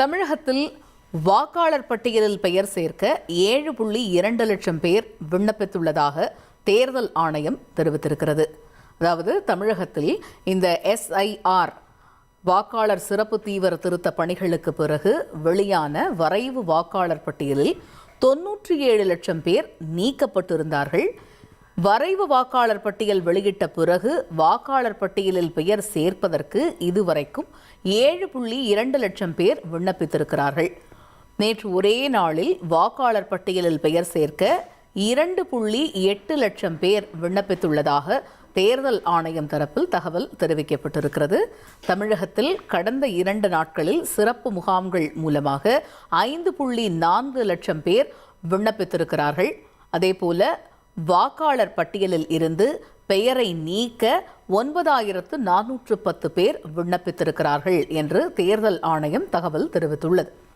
தமிழகத்தில் வாக்காளர் பட்டியலில் பெயர் சேர்க்க 7.2 லட்சம் பேர் விண்ணப்பித்துள்ளதாக தேர்தல் ஆணையம் தெரிவித்திருக்கிறது. அதாவது தமிழகத்தில் இந்த எஸ்ஐஆர் வாக்காளர் சிறப்பு தீவிர திருத்த பணிகளுக்கு பிறகு வெளியான வரைவு வாக்காளர் பட்டியலில் 97 லட்சம் பேர் நீக்கப்பட்டிருந்தார்கள். வரைவு வாக்காளர் பட்டியல் வெளியிட்ட பிறகு வாக்காளர் பட்டியலில் பெயர் சேர்ப்பதற்கு இதுவரைக்கும் 7.2 லட்சம் பேர் விண்ணப்பித்திருக்கிறார்கள். நேற்று ஒரே நாளில் வாக்காளர் பட்டியலில் பெயர் சேர்க்க 2.8 லட்சம் பேர் விண்ணப்பித்துள்ளதாக தேர்தல் ஆணையம் தரப்பில் தகவல் தெரிவிக்கப்பட்டிருக்கிறது. தமிழகத்தில் கடந்த 2 நாட்களில் சிறப்பு முகாம்கள் மூலமாக 5.4 லட்சம் பேர் விண்ணப்பித்திருக்கிறார்கள். அதேபோல வாக்காளர் பட்டியலில் இருந்து பெயரை நீக்க 9410 பேர் விண்ணப்பித்திருக்கிறார்கள் என்று தேர்தல் ஆணையம் தகவல் தெரிவித்துள்ளது.